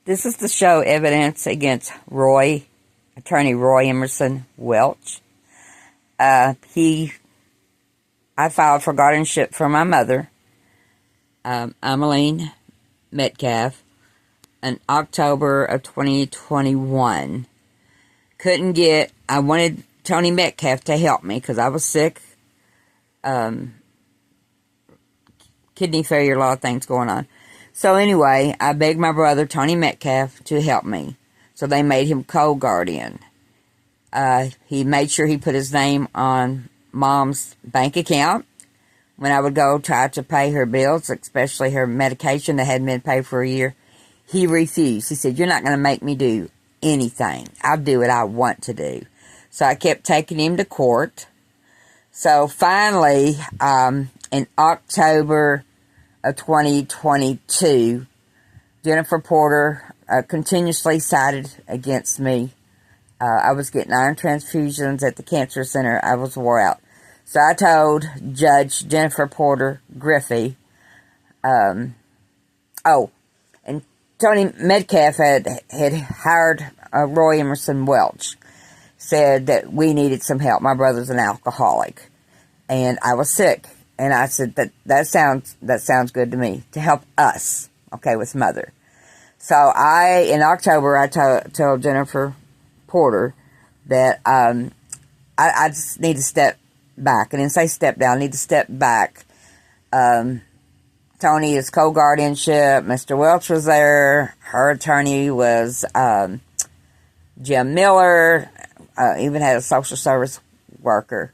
This is to show evidence against attorney Roy Emerson Welch. I filed for guardianship for my mother, Emmeline Metcalfe, in October of 2021. I wanted Tony Metcalfe to help me because I was sick. Kidney failure, a lot of things going on. So anyway, I begged my brother, Tony Metcalfe, to help me. So they made him co-guardian. He made sure he put his name on Mom's bank account when I would go try to pay her bills, especially her medication that hadn't been paid for a year. He refused. He said, "You're not going to make me do anything. I'll do what I want to do." So I kept taking him to court. So finally, in October of 2022, Jennifer Porter continuously sided against me. I was getting iron transfusions at the cancer center. I was wore out. So I told Judge Jennifer Porter Griffee, and Tony Metcalfe had hired Roy Emerson Welch, said that we needed some help. My brother's an alcoholic, and I was sick. And I said, that sounds good to me, to help us, okay, with Mother. So in October, I told Jennifer Porter that I just need to step back. I didn't say step down, I need to step back. Tony is co-guardianship. Mr. Welch was there. Her attorney was Jim Miller. Even had a social service worker.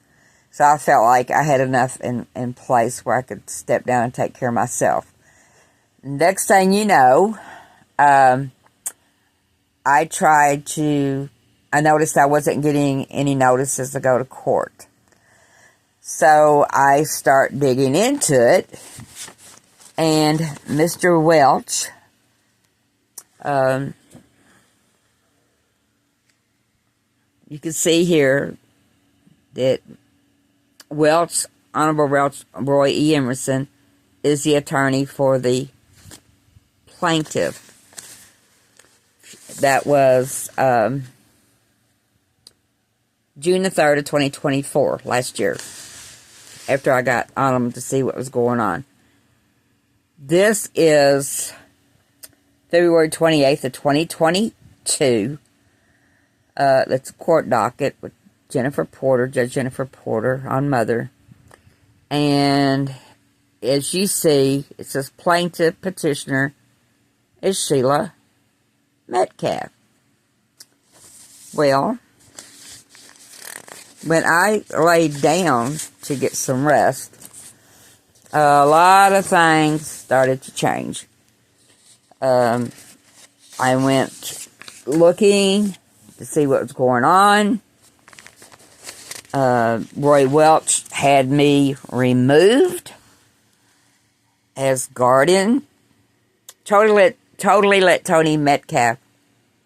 So I felt like I had enough in place where I could step down and take care of myself. Next thing you know, I noticed I wasn't getting any notices to go to court. So I start digging into it, and Mr. Welch, you can see here that Honorable Welch, Roy E. Emerson, is the attorney for the plaintiff. That was June the 3rd of 2024, last year, after I got on him to see what was going on. This is February 28th of 2022. That's a court docket with Jennifer Porter, Judge Jennifer Porter, on Mother. And as you see, it says plaintiff petitioner is Sheila Metcalfe. Well, when I laid down to get some rest, a lot of things started to change. I went looking to see what was going on. Roy Welch had me removed as guardian. Totally let Tony Metcalfe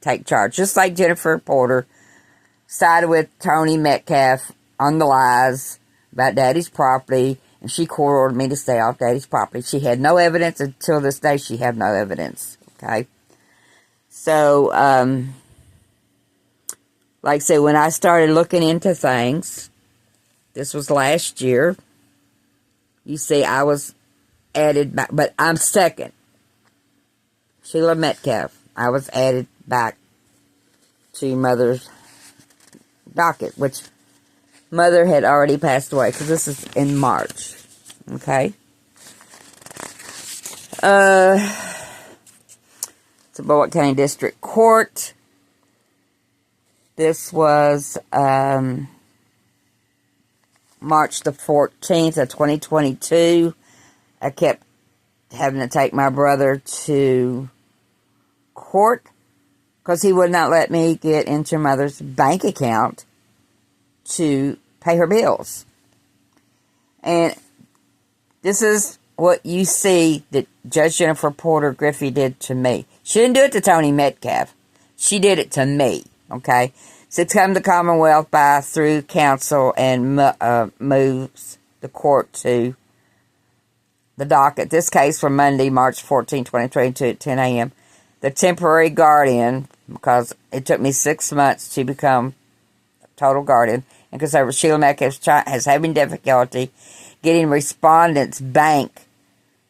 take charge. Just like Jennifer Porter sided with Tony Metcalfe on the lies about Daddy's property, and she court-ordered me to stay off Daddy's property. She had no evidence. Until this day, she had no evidence. Okay? So, like I said, when I started looking into things, this was last year, you see I was added back, but I'm second. Sheila Metcalfe, I was added back to Mother's docket, which Mother had already passed away, because this is in March, okay? It's a Bullitt County District Court. This was March the 14th of 2022. I kept having to take my brother to court because he would not let me get into Mother's bank account to pay her bills. And this is what you see that Judge Jennifer Porter Griffee did to me. She didn't do it to Tony Metcalfe. She did it to me. Okay, so it's come to Commonwealth through counsel and moves the court to the docket. This case from Monday, March 14, 2022 at 10 a.m. the temporary guardian, because it took me 6 months to become total guardian, and because Sheila Metcalfe has having difficulty getting Respondent's Bank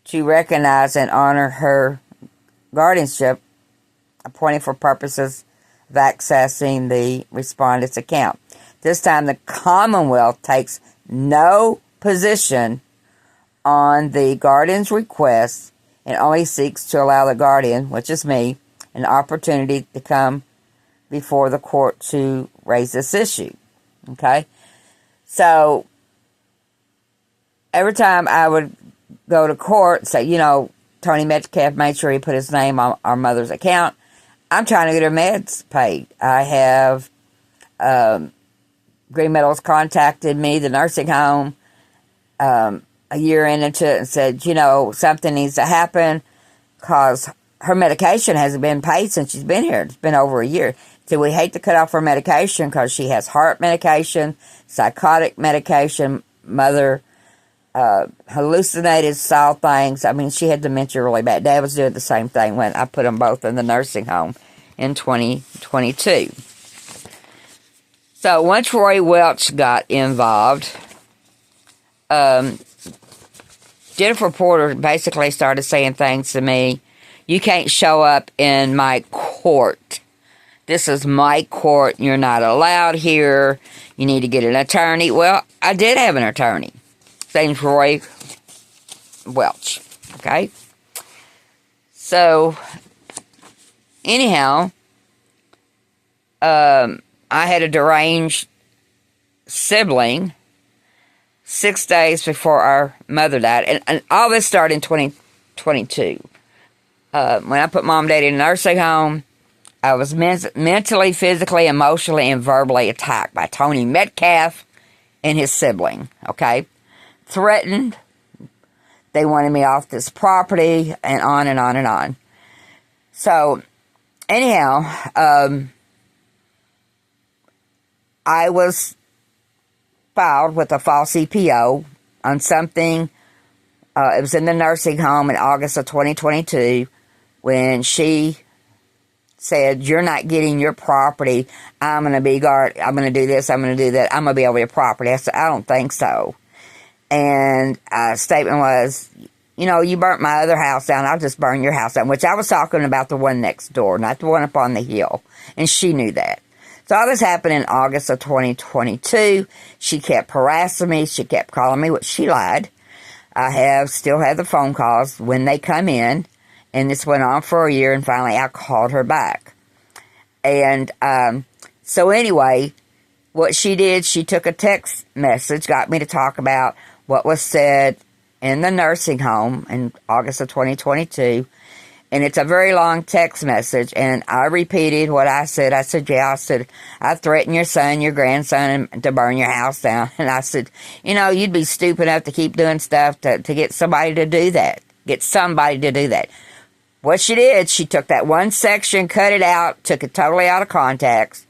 to recognize and honor her guardianship appointed for purposes of accessing the Respondent's account. This time, the Commonwealth takes no position on the guardian's request and only seeks to allow the guardian, which is me, an opportunity to come before the court to raise this issue. Okay? So, every time I would go to court and say, you know, Tony Metcalfe made sure he put his name on our mother's account, I'm trying to get her meds paid. I have Green Meadows contacted me, the nursing home, a year into it and said, you know, something needs to happen because her medication hasn't been paid since she's been here. It's been over a year. So we hate to cut off her medication because she has heart medication, psychotic medication, mother hallucinated, saw things. I mean, she had dementia really bad. Dad was doing the same thing when I put them both in the nursing home in 2022. So once Roy Welch got involved, Jennifer Porter basically started saying things to me. You can't show up in my court. This is my court. You're not allowed here. You need to get an attorney. Well, I did have an attorney. His name's Roy Welch. Okay? So, anyhow, I had a deranged sibling 6 days before our mother died. And all this started in 2022. When I put Mom and Daddy in a nursing home, I was mentally, physically, emotionally, and verbally attacked by Tony Metcalfe and his sibling. Okay? Threatened. They wanted me off this property, and on and on and on. So, anyhow, I was filed with a false EPO on something. It was in the nursing home in August of 2022 when she said, you're not getting your property. I'm going to be guard. I'm going to do this. I'm going to do that. I'm going to be over your property. I said, I don't think so. And a statement was, you know, you burnt my other house down. I'll just burn your house down, which I was talking about the one next door, not the one up on the hill. And she knew that. So all this happened in August of 2022. She kept harassing me. She kept calling me, which she lied. I still have the phone calls when they come in. And this went on for a year. And finally, I called her back. And so anyway, what she did, she took a text message, got me to talk about what was said in the nursing home in August of 2022. And it's a very long text message, and I repeated what I said. I said, yeah, I said, I threatened your son, your grandson, to burn your house down. And I said, you know, you'd be stupid enough to keep doing stuff to get somebody to do that. Get somebody to do that. What she did, she took that one section, cut it out, took it totally out of context.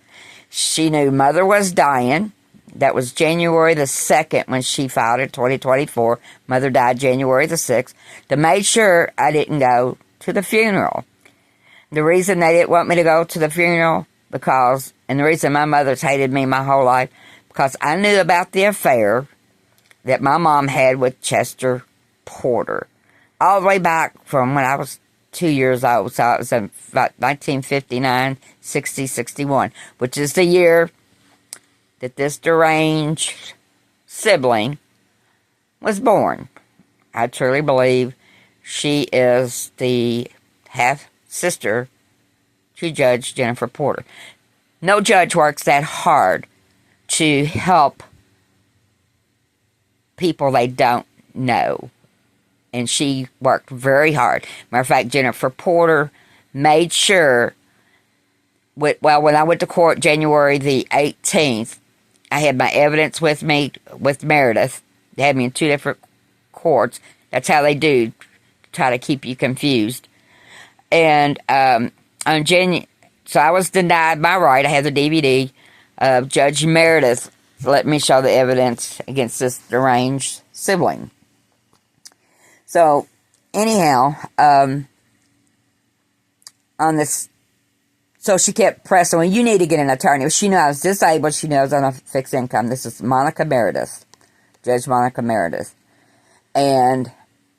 She knew Mother was dying. That was January the 2nd when she filed in 2024. Mother died January the 6th. They made sure I didn't go to the funeral. The reason they didn't want me to go to the funeral, and the reason my mother's hated me my whole life, because I knew about the affair that my mom had with Chester Porter. All the way back from when I was 2 years old, so it was in about 1959, 60, 61, which is the year that this deranged sibling was born. I truly believe she is the half-sister to Judge Jennifer Porter. No judge works that hard to help people they don't know. And she worked very hard. Matter of fact, Jennifer Porter made sure, when I went to court January the 18th, I had my evidence with me with Meredith. They had me in 2 different courts. That's how they do, try to keep you confused. And so I was denied my right. I had the DVD of Judge Meredith let me show the evidence against this deranged sibling. So, anyhow, on this. So she kept pressing, well, you need to get an attorney. Well, she knew I was disabled. She knew I was on a fixed income. This is Monica Meredith, Judge Monica Meredith. And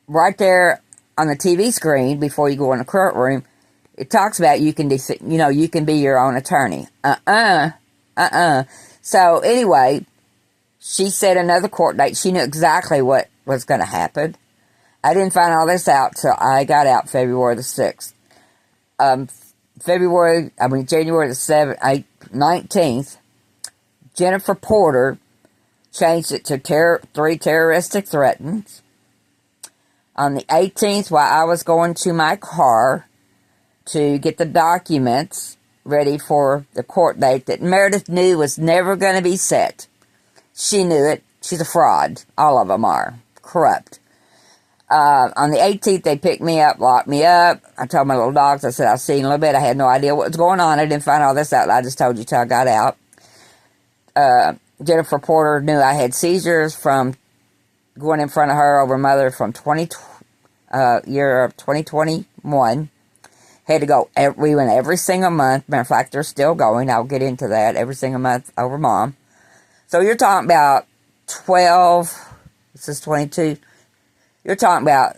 right there on the TV screen, before you go in the courtroom, it talks about you can be your own attorney. So anyway, she set another court date. She knew exactly what was going to happen. I didn't find all this out till I got out February the 6th. January the 19th, Jennifer Porter changed it to 3 terroristic threats. On the 18th, while I was going to my car to get the documents ready for the court date that Meredith knew was never going to be set. She knew it. She's a fraud. All of them are. Corrupt. On the 18th, they picked me up, locked me up. I told my little dogs, I said, I'll see you in a little bit. I had no idea what was going on. I didn't find all this out. I just told you till I got out. Jennifer Porter knew I had seizures from going in front of her over mother from year of 2021. Had to go, we went every single month. Matter of fact, they're still going. I'll get into that. Every single month over mom. So you're talking about 12, this is 22. You're talking about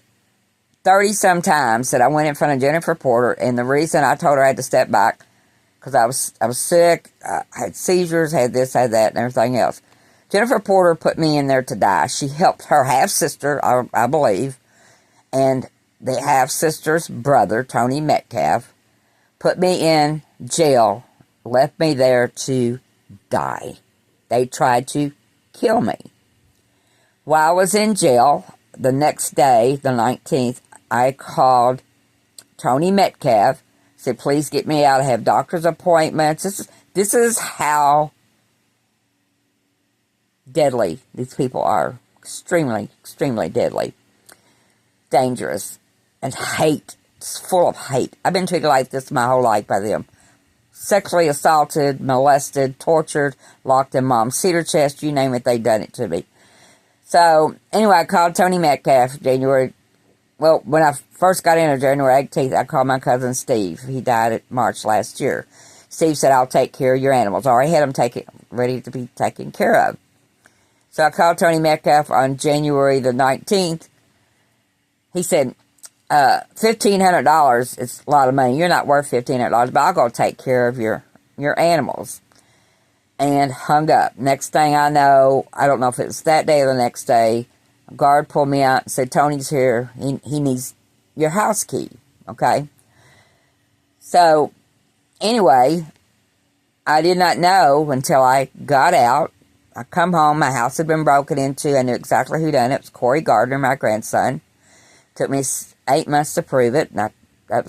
30-some times that I went in front of Jennifer Porter, and the reason I told her I had to step back, because I was sick, I had seizures, had this, had that, and everything else. Jennifer Porter put me in there to die. She helped her half-sister, I believe, and the half-sister's brother, Tony Metcalfe, put me in jail, left me there to die. They tried to kill me. While I was in jail, the next day, the 19th, I called Tony Metcalfe, said, please get me out. I have doctor's appointments. This is how deadly these people are. Extremely, extremely deadly. Dangerous. And hate. It's full of hate. I've been treated like this my whole life by them. Sexually assaulted, molested, tortured, locked in mom's cedar chest, you name it, they done it to me. So, anyway, I called Tony Metcalfe when I first got in on January 18th, I called my cousin Steve. He died in March last year. Steve said, I'll take care of your animals. I already had them ready to be taken care of. So I called Tony Metcalfe on January the 19th. He said, $1,500 is a lot of money. You're not worth $1,500, but I'll go take care of your animals. And hung up. Next thing I know, I don't know if it was that day or the next day, a guard pulled me out and said, Tony's here. He needs your house key. Okay? So, anyway, I did not know until I got out. I come home. My house had been broken into. I knew exactly who done it. It was Corey Gardner, my grandson. Took me 8 months to prove it. And I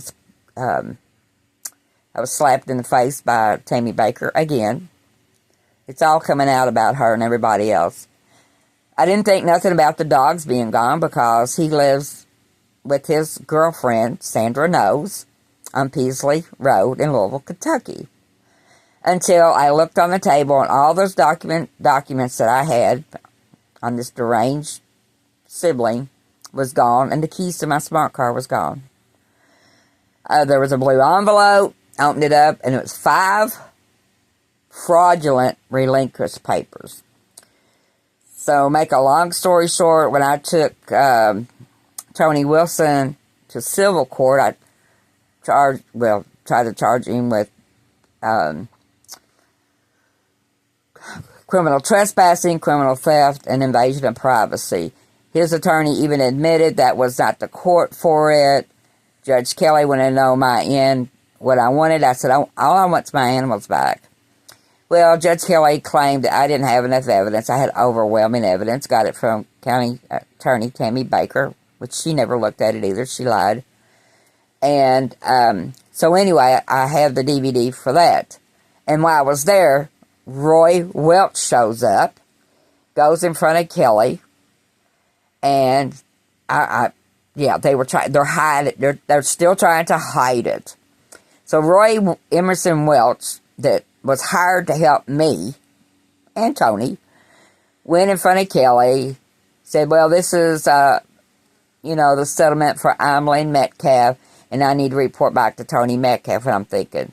was slapped in the face by Tammy Baker again. It's all coming out about her and everybody else. I didn't think nothing about the dogs being gone because he lives with his girlfriend, Sandra Knowles, on Peasley Road in Louisville, Kentucky. Until I looked on the table and all those documents that I had on this deranged sibling was gone, and the keys to my smart car was gone. There was a blue envelope. I opened it up, and it was 5 fraudulent relinquished papers. So, make a long story short, when I took Tony Wilson to civil court, I tried to charge him with criminal trespassing, criminal theft, and invasion of privacy. His attorney even admitted that was not the court for it. Judge Kelly wanted to know my end, what I wanted. I said, all I want is my animals back. Well, Judge Kelly claimed that I didn't have enough evidence. I had overwhelming evidence. Got it from County Attorney Tammy Baker, which she never looked at it either. She lied. And so anyway, I have the DVD for that. And while I was there, Roy Welch shows up, goes in front of Kelly, and they're still trying to hide it. So Roy Emerson Welch, that was hired to help me and Tony, went in front of Kelly, said, well, this is, the settlement for Emily Metcalfe, and I need to report back to Tony Metcalfe. And I'm thinking,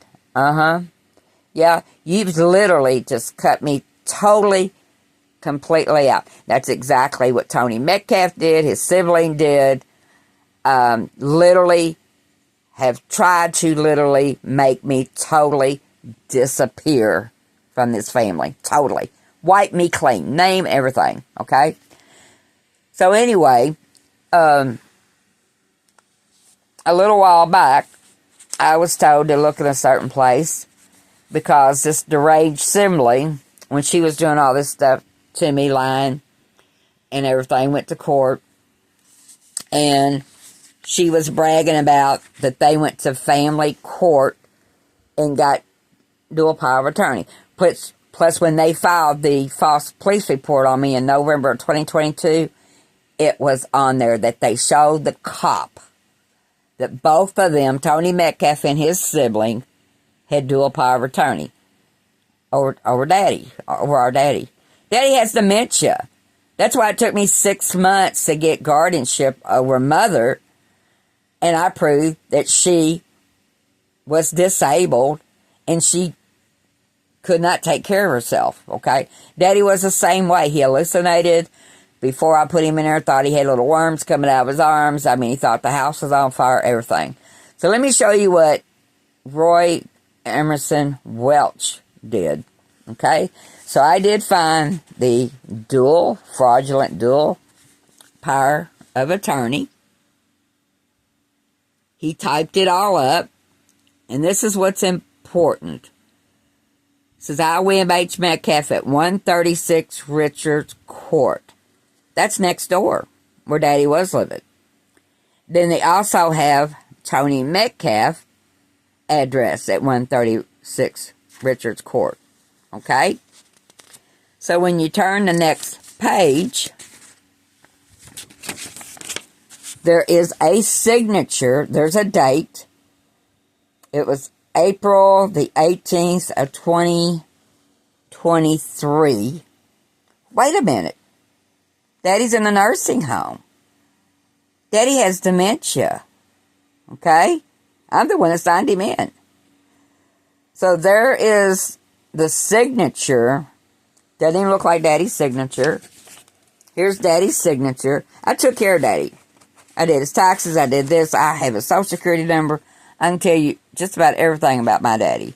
yeah, you've literally just cut me totally, completely out. That's exactly what Tony Metcalfe did, his sibling did. Literally have tried to literally make me totally disappear from this family. Totally. Wipe me clean. Name everything. Okay? So anyway, a little while back, I was told to look in a certain place because this deranged sibling, when she was doing all this stuff to me, lying and everything, went to court, and she was bragging about that they went to family court and got dual power of attorney. Plus, when they filed the false police report on me in November of 2022, it was on there that they showed the cop that both of them, Tony Metcalfe and his sibling, had dual power of attorney over our daddy. Daddy has dementia. That's why it took me 6 months to get guardianship over Mother, and I proved that she was disabled and she could not take care of herself, okay? Daddy was the same way. He hallucinated. Before I put him in there, thought he had little worms coming out of his arms. I mean, he thought the house was on fire, everything. So let me show you what Roy Emerson Welch did, okay? So I did find the fraudulent dual power of attorney. He typed it all up, and this is what's important. It says, I, William H. Metcalfe at 136 Richards Court. That's next door, where Daddy was living. Then they also have Tony Metcalfe address at 136 Richards Court. Okay? So when you turn the next page, there is a signature. There's a date. It was April the 18th of 2023. Wait a minute. Daddy's in a nursing home. Daddy has dementia. Okay? I'm the one that signed him in. So there is the signature. Doesn't even look like Daddy's signature. Here's Daddy's signature. I took care of Daddy. I did his taxes. I did this. I have his social security number. I can tell you just about everything about my daddy.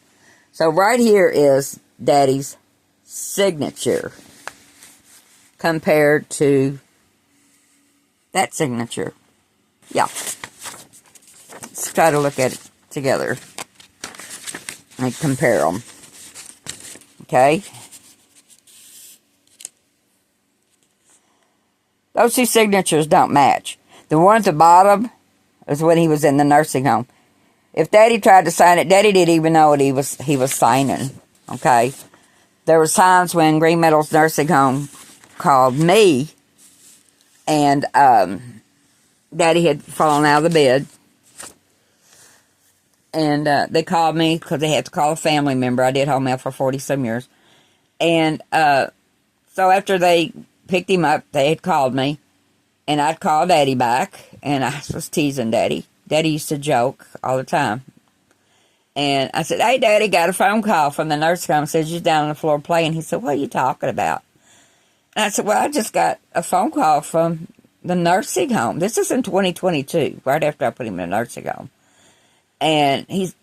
So right here is Daddy's signature compared to that signature. Yeah. Let's try to look at it together and compare them. Okay. Those two signatures don't match. The one at the bottom is when he was in the nursing home. If Daddy tried to sign it, Daddy didn't even know what he was signing. Okay. There was times when Green Meadows Nursing Home called me, and Daddy had fallen out of the bed, and they called me because they had to call a family member. I did home health for 40-some years, and so after they picked him up, they had called me, and I'd call Daddy back, and I was teasing Daddy. Daddy used to joke all the time. And I said, hey, Daddy, got a phone call from the nursing home. Says you're down on the floor playing. He said, what are you talking about? And I said, well, I just got a phone call from the nursing home. This is in 2022, right after I put him in a nursing home. And he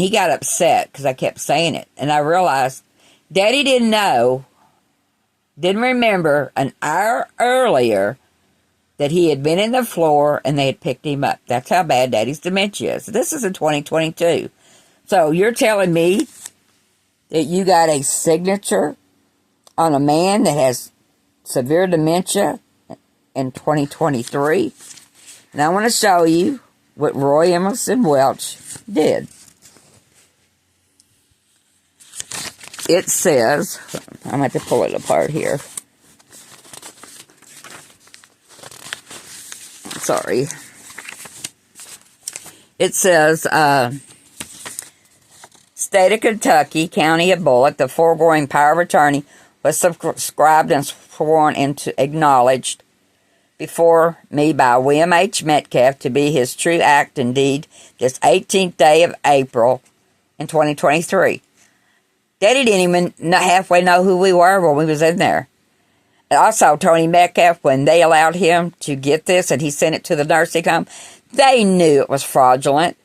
got upset because I kept saying it. And I realized Daddy didn't remember an hour earlier that he had been in the floor and they had picked him up. That's how bad Daddy's dementia is. This is in 2022. So you're telling me that you got a signature on a man that has severe dementia in 2023? And I want to show you what Roy Emerson Welch did. It says, I'm going to have to pull it apart here. Sorry. It says, State of Kentucky, County of BULLITT, the foregoing power of attorney was subscribed and sworn into, acknowledged before me by William H. Metcalfe to be his true act and deed this 18th day of April in 2023. Daddy didn't even halfway know who we were when we was in there. And also, Tony Metcalfe, when they allowed him to get this and he sent it to the nursing home, they knew it was fraudulent.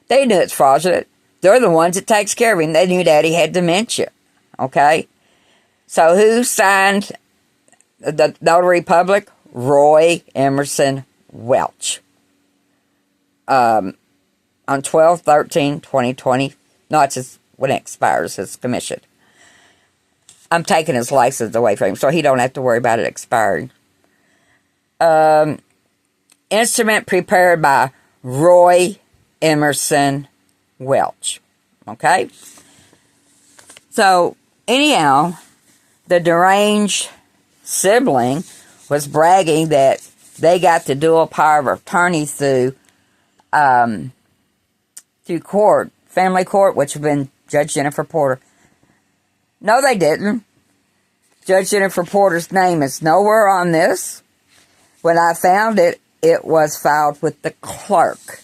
They knew it's fraudulent. They're the ones that takes care of him. They knew Daddy had dementia. Okay? So who signed the notary public? Roy Emerson Welch. On 12/13/2020. No, it's just when it expires, his commission. I'm taking his license away from him, so he don't have to worry about it expiring. Instrument prepared by Roy Emerson Welch. Okay? So, anyhow, the deranged sibling was bragging that they got the dual power of attorney through court, family court, which had been Judge Jennifer Porter. No, they didn't. Judge Jennifer Porter's name is nowhere on this. When I found it, it was filed with the clerk,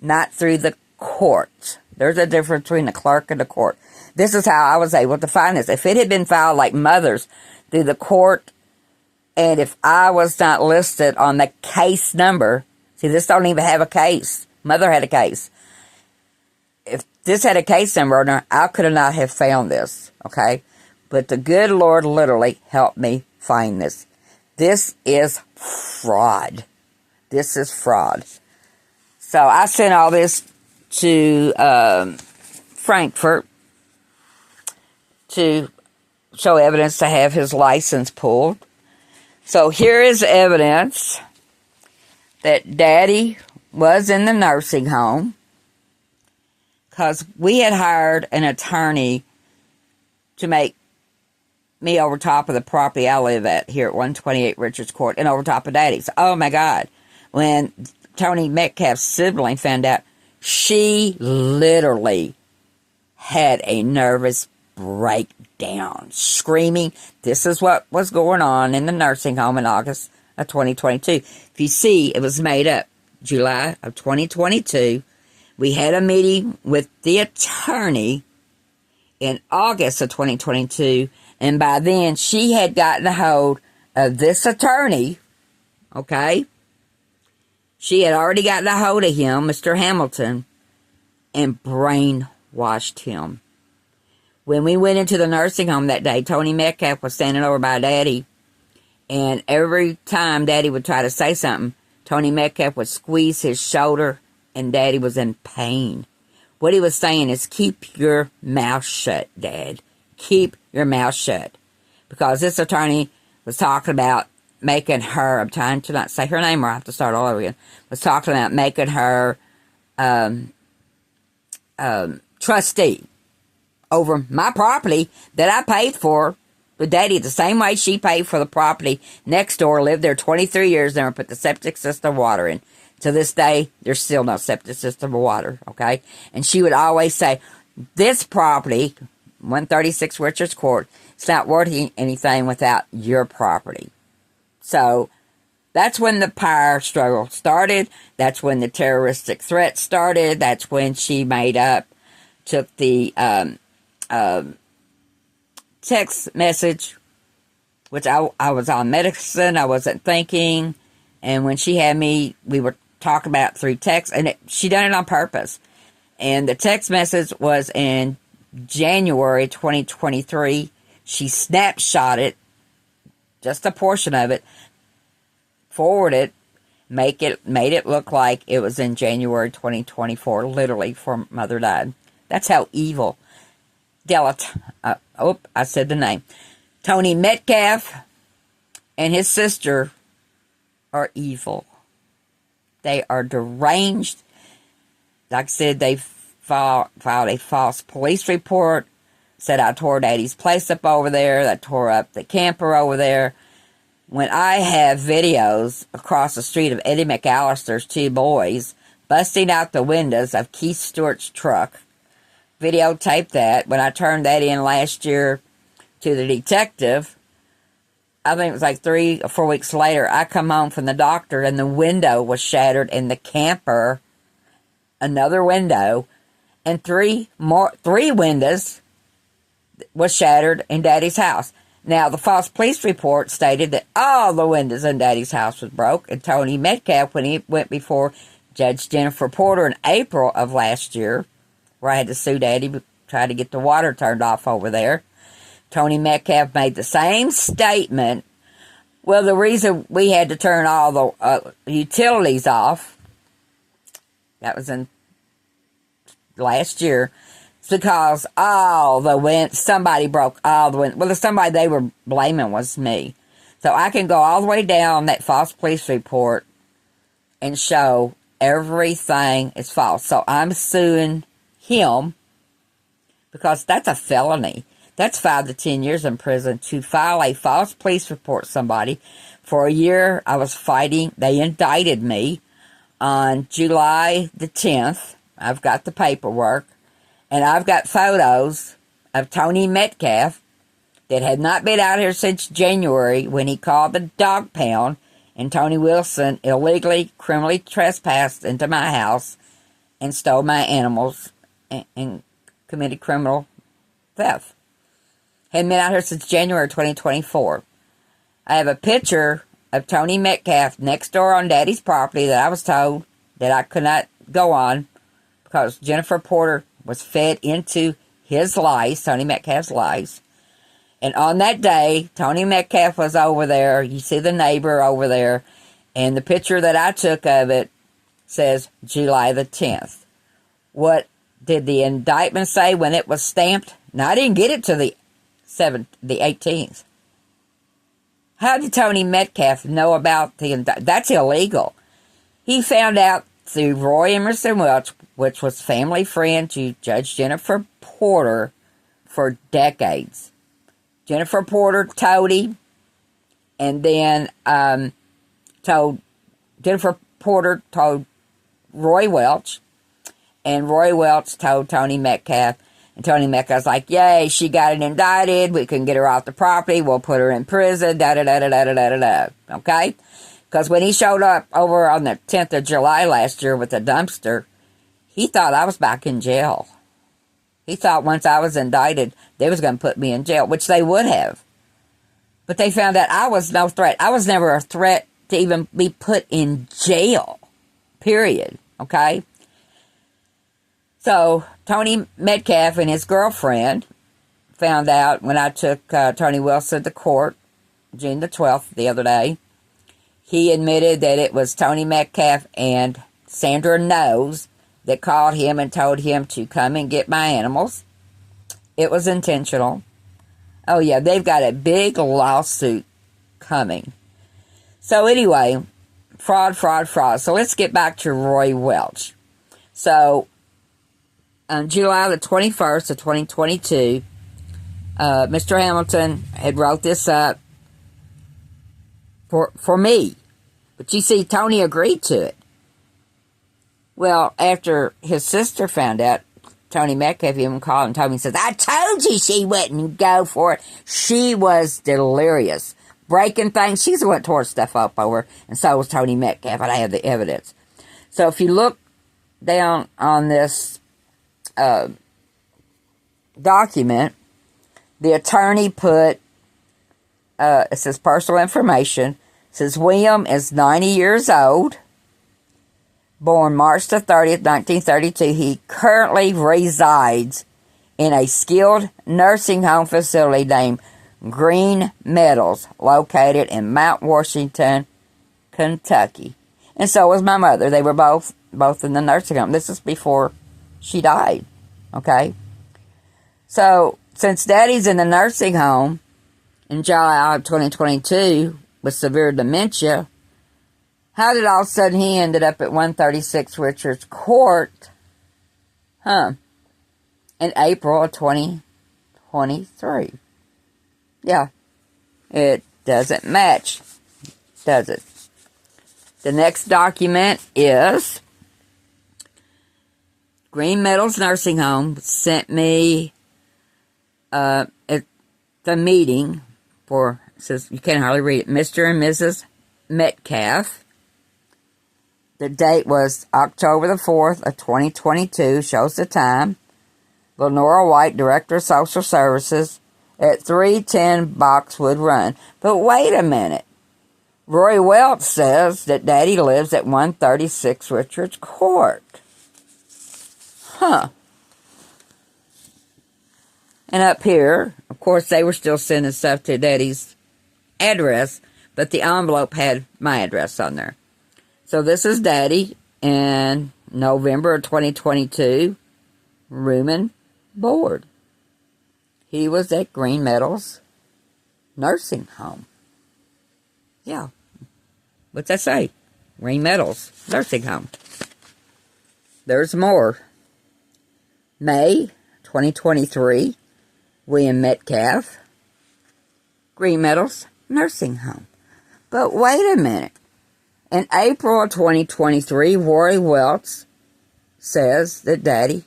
not through the court. There's a difference between the clerk and the court. This is how I was able to find this. If it had been filed like Mother's through the court, and if I was not listed on the case number, see, this don't even have a case. Mother had a case. If this had a case number on there, I could not have found this, okay? But the good Lord literally helped me find this. This is fraud. This is fraud. So I sent all this to Frankfurt to show evidence to have his license pulled. So here is evidence that Daddy was in the nursing home because we had hired an attorney to make me over top of the property I live at here at 128 Richards Court and over top of Daddy's. Oh my God. When Tony Metcalfe's sibling found out, she literally had a nervous breakdown, screaming. This is what was going on in the nursing home in August of 2022. If you see, it was made up July of 2022. We had a meeting with the attorney in August of 2022, and by then she had gotten a hold of this attorney, okay? She had already gotten a hold of him, Mr. Hamilton, and brainwashed him. When we went into the nursing home that day, Tony Metcalfe was standing over by Daddy, and every time Daddy would try to say something, Tony Metcalfe would squeeze his shoulder, and Daddy was in pain. What he was saying is, keep your mouth shut, Dad. Keep your mouth shut. Because this attorney was talking about making her, I'm trying to not say her name or I have to start all over again, was talking about making her trustee over my property that I paid for with Daddy the same way she paid for the property next door, lived there 23 years, never put the septic system water in. To this day, there's still no septic system of water, okay? And she would always say, this property, 136 Richards Court, it's not worth anything without your property. So, that's when the power struggle started. That's when the terroristic threat started. That's when she took the text message, which I was on medicine, I wasn't thinking, and when she had me, we were talking about it through text, and she done it on purpose. And the text message was in January 2023. She snapshot it, just a portion of it, forwarded, made it look like it was in January 2024, literally, before Mother died. That's how evil. I said the name. Tony Metcalfe and his sister are evil. They are deranged. Like I said, they filed a false police report. Said I tore Daddy's place up over there. I tore up the camper over there. When I have videos across the street of Eddie McAllister's two boys busting out the windows of Keith Stewart's truck, videotaped that. When I turned that in last year to the detective, I think it was like 3 or 4 weeks later, I come home from the doctor and the window was shattered in the camper, another window, and three windows was shattered in Daddy's house. Now, the false police report stated that all the windows in Daddy's house was broke, and Tony Metcalfe, when he went before Judge Jennifer Porter in April of last year, where I had to sue Daddy, try to get the water turned off over there, Tony Metcalfe made the same statement. Well, the reason we had to turn all the utilities off, that was in last year, it's because somebody broke all the windows. Well, the somebody they were blaming was me. So I can go all the way down that false police report and show everything is false. So I'm suing him because that's a felony. That's 5 to 10 years in prison to file a false police report somebody. For a year, I was fighting. They indicted me on July the 10th. I've got the paperwork. And I've got photos of Tony Metcalfe that had not been out here since January when he called the dog pound and Tony Wilson illegally, criminally trespassed into my house and stole my animals and committed criminal theft. Hadn't been out here since January 2024. I have a picture of Tony Metcalfe next door on Daddy's property that I was told that I could not go on because Jennifer Porter was fed into his lies, Tony Metcalfe's lies. And on that day, Tony Metcalfe was over there. You see the neighbor over there. And the picture that I took of it says July the 10th. What did the indictment say when it was stamped? Now, I didn't get it to the 18th. How did Tony Metcalfe know about the indictment? That's illegal. He found out through Roy Emerson Welch, which was family friend to Judge Jennifer Porter for decades. Jennifer Porter told him, and then Jennifer Porter told Roy Welch, and Roy Welch told Tony Metcalfe, and Tony Metcalfe's like, yay, she got it indicted, we can get her off the property, we'll put her in prison, da-da-da-da-da-da-da-da, okay? Because when he showed up over on the 10th of July last year with a dumpster, he thought I was back in jail. He thought once I was indicted, they was going to put me in jail, which they would have. But they found out I was no threat. I was never a threat to even be put in jail, period, okay? So Tony Metcalfe and his girlfriend found out when I took Tony Wilson to court, June the 12th, the other day. He admitted that it was Tony Metcalfe and Sandra Knowles that called him and told him to come and get my animals. It was intentional. Oh, yeah, they've got a big lawsuit coming. So anyway, fraud. So let's get back to Roy Welch. So on July the 21st of 2022, Mr. Hamilton had wrote this up for me. But you see, Tony agreed to it. Well, after his sister found out, Tony Metcalfe even called and told me, says, I told you she wouldn't go for it. She was delirious. Breaking things. She's the one that tore stuff up over, and so was Tony Metcalfe, and I have the evidence. So if you look down on this document, the attorney put, it says personal information. It says William is 90 years old, born March the 30th, 1932. He currently resides in a skilled nursing home facility named Green Meadows, located in Mount Washington, Kentucky. And so was my mother. They were both in the nursing home. This is before she died, okay? So, since Daddy's in the nursing home in July of 2022 with severe dementia, how did all of a sudden he ended up at 136 Richards Court, in April of 2023? Yeah, it doesn't match, does it? The next document is Green Meadows Nursing Home sent me the meeting for says, you can't hardly read it, Mr. and Mrs. Metcalfe. The date was October the 4th of 2022, shows the time. Lenora White, Director of Social Services, at 310 Boxwood Run. But wait a minute. Roy Welch says that Daddy lives at 136 Richards Court. Huh. And up here, of course, they were still sending stuff to Daddy's address, but the envelope had my address on there. So this is Daddy in November of 2022, room and board. He was at Green Meadows Nursing Home. Yeah. What's that say? Green Meadows Nursing Home. There's more. May 2023, William Metcalfe, Green Meadows Nursing Home. But wait a minute. In April of 2023, Roy Welch says that Daddy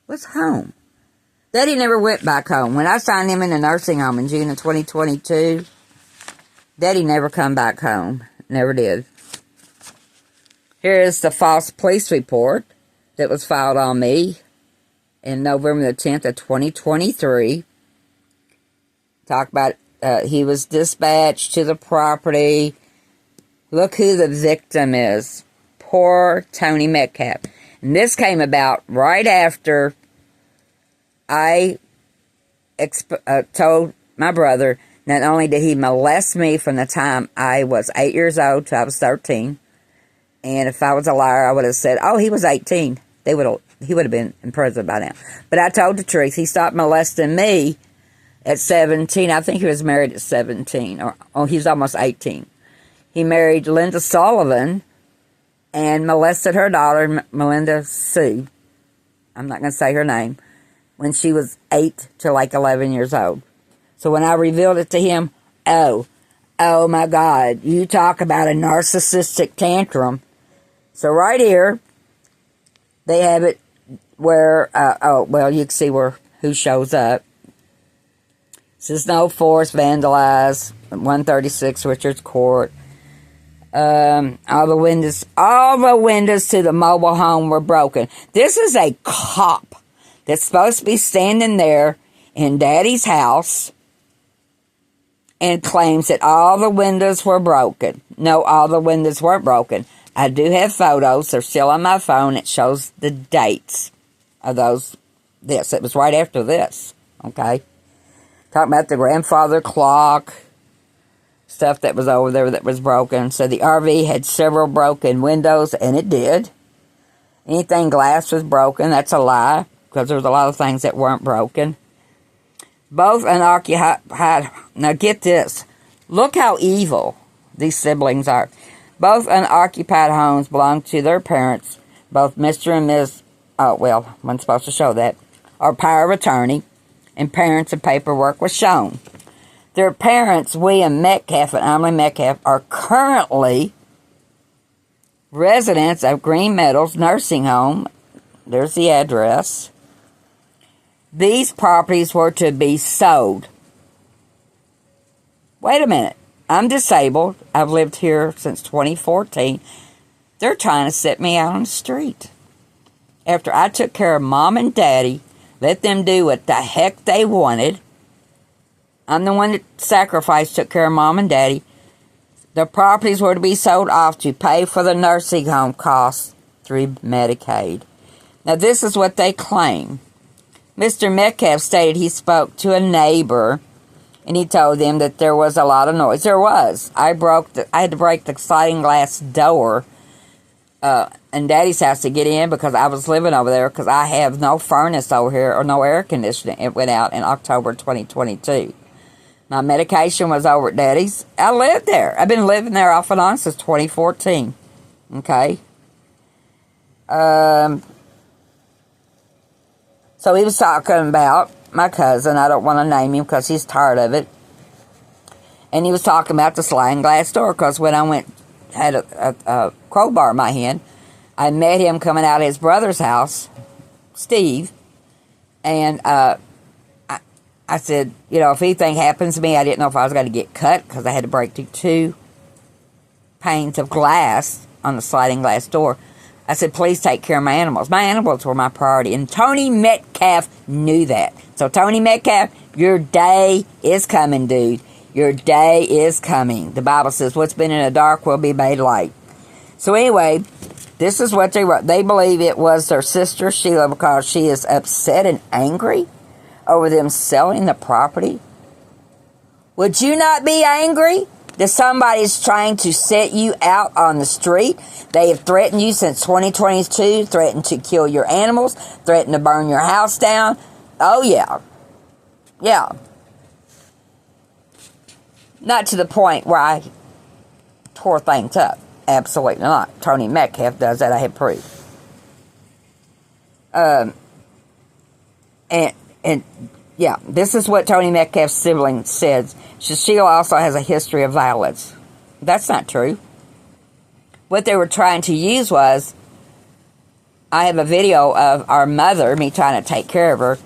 was home. Daddy never went back home. When I signed him in the nursing home in June of 2022, Daddy never come back home. Never did. Here is the false police report that was filed on me in November the 10th of 2023. Talk about he was dispatched to the property. Look who the victim is. Poor Tony Metcalfe. And this came about right after I told my brother not only did he molest me from the time I was 8 years old till I was 13. And if I was a liar, I would have said, oh, he was 18. He would have been in prison by now. But I told the truth. He stopped molesting me at 17. I think he was married at 17. Or he was almost 18. He married Linda Sullivan and molested her daughter, Melinda Sue. I'm not going to say her name. When she was 8 to like 11 years old. So when I revealed it to him, oh my God, you talk about a narcissistic tantrum. So right here, they have it where, you can see who shows up. It says no force vandalized, 136 Richards Court. All the windows to the mobile home were broken. This is a cop that's supposed to be standing there in Daddy's house and claims that all the windows were broken. No, all the windows weren't broken. I do have photos. They're still on my phone. It shows the dates of this. It was right after this. Okay. Talking about the grandfather clock. Stuff that was over there that was broken. So the RV had several broken windows, and it did. Anything glass was broken. That's a lie, because there was a lot of things that weren't broken. Both unoccupied... Now get this. Look how evil these siblings are. Both unoccupied homes belong to their parents. Both Mr. and Ms. Oh, well, wasn't supposed to show that. Or power of attorney. And parents and paperwork was shown. Their parents, William Metcalfe and Emily Metcalfe, are currently residents of Green Meadows Nursing Home. There's the address. These properties were to be sold. Wait a minute. I'm disabled. I've lived here since 2014. They're trying to set me out on the street. After I took care of Mom and Daddy, let them do what the heck they wanted. I'm the one that sacrificed, took care of Mom and Daddy. The properties were to be sold off to pay for the nursing home costs through Medicaid. Now, this is what they claim. Mr. Metcalfe stated he spoke to a neighbor, and he told them that there was a lot of noise. There was. I had to break the sliding glass door in Daddy's house to get in because I was living over there because I have no furnace over here or no air conditioning. It went out in October 2022. My medication was over at Daddy's. I lived there. I've been living there off and on since 2014. Okay? So he was talking about my cousin. I don't want to name him because he's tired of it. And he was talking about the sliding glass door because when I had a crowbar in my hand, I met him coming out of his brother's house, Steve, and I I said, you know, if anything happens to me, I didn't know if I was going to get cut because I had to break through 2 panes of glass on the sliding glass door. I said, please take care of my animals. My animals were my priority. And Tony Metcalfe knew that. So, Tony Metcalfe, your day is coming, dude. Your day is coming. The Bible says, what's been in the dark will be made light. So, anyway, this is what they wrote. They believe it was their sister, Sheila, because she is upset and angry over them selling the property. Would you not be angry that somebody's trying to set you out on the street? They have threatened you since 2022, threatened to kill your animals, threatened to burn your house down. Oh, yeah. Yeah. Not to the point where I tore things up. Absolutely not. Tony Metcalfe does that. I have proof. And yeah, this is what Tony Metcalfe's sibling says. Sheila also has a history of violence. That's not true. What they were trying to use was, I have a video of our mother, me trying to take care of her,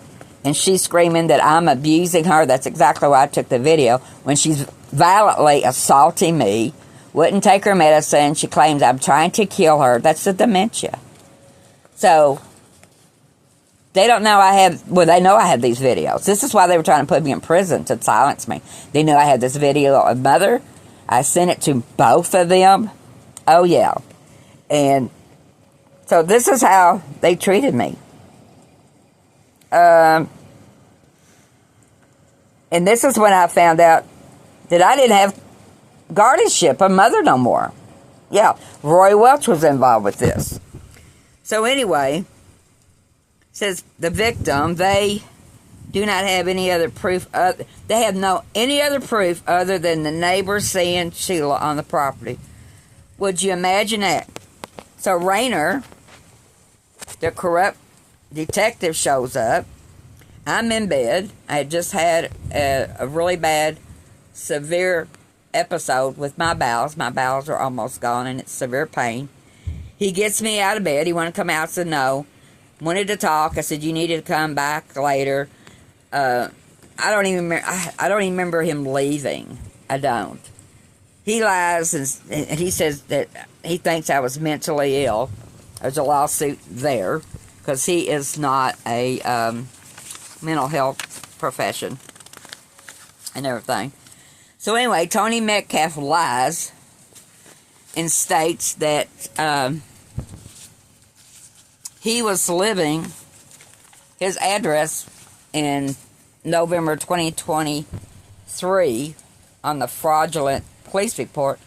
and she's screaming that I'm abusing her. That's exactly why I took the video. When she's violently assaulting me, wouldn't take her medicine. She claims I'm trying to kill her. That's the dementia. So, they don't know I have, well, they know I have these videos. This is why they were trying to put me in prison, to silence me. They knew I had this video of mother. I sent it to both of them. Oh, yeah. And so this is how they treated me. And this is when I found out that I didn't have guardianship of mother no more. Yeah, Roy Welch was involved with this. So anyway, says the victim, they do not have any other proof. They have any other proof other than the neighbors seeing Sheila on the property. Would you imagine that? So Rayner, the corrupt detective, shows up. I'm in bed. I had just had a really bad, severe episode with my bowels. My bowels are almost gone and it's severe pain. He gets me out of bed. He wanted to come out. I said no. Wanted to talk. I said you needed to come back later. I don't even remember him leaving. I don't. He lies and he says that he thinks I was mentally ill. There's a lawsuit there because he is not a mental health profession and everything. So anyway, Tony Metcalfe lies and states that he was living his address in November 2023 on the fraudulent police report.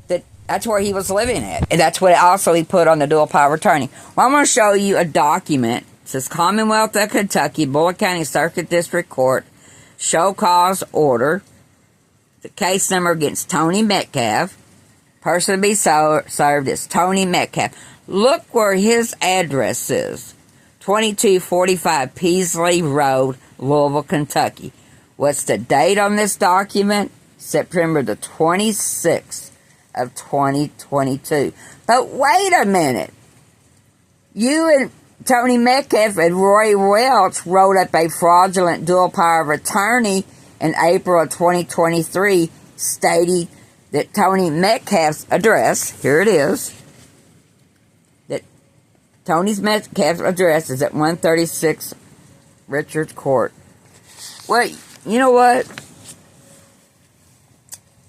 That's where he was living at. And that's what also he put on the dual power of attorney. Well, I'm going to show you a document. It says Commonwealth of Kentucky, Bullitt County Circuit District Court, show cause order. The case number against Tony Metcalfe. Person to be served is Tony Metcalfe. Look where his address is. 2245 Peasley Road, Louisville, Kentucky. What's the date on this document? September the 26th of 2022. But wait a minute. You and Tony Metcalfe and Roy Welch wrote up a fraudulent dual power of attorney in April of 2023 stating that Tony Metcalfe's address, here it is, that Tony's Metcalfe's address is at 136 Richards Court. Well, you know what?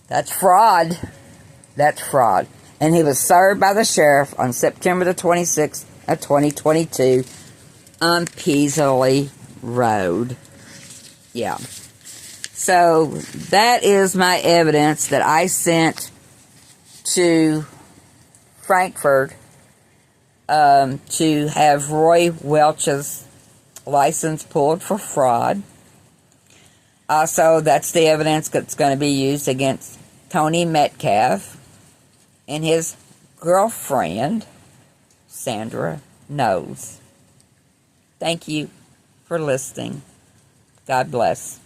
That's fraud. That's fraud. And he was served by the sheriff on September the 26th of 2022 on Peasley Road. Yeah. So, that is my evidence that I sent to Frankfurt to have Roy Welch's license pulled for fraud. Also, that's the evidence that's going to be used against Tony Metcalfe and his girlfriend, Sandra Knows. Thank you for listening. God bless.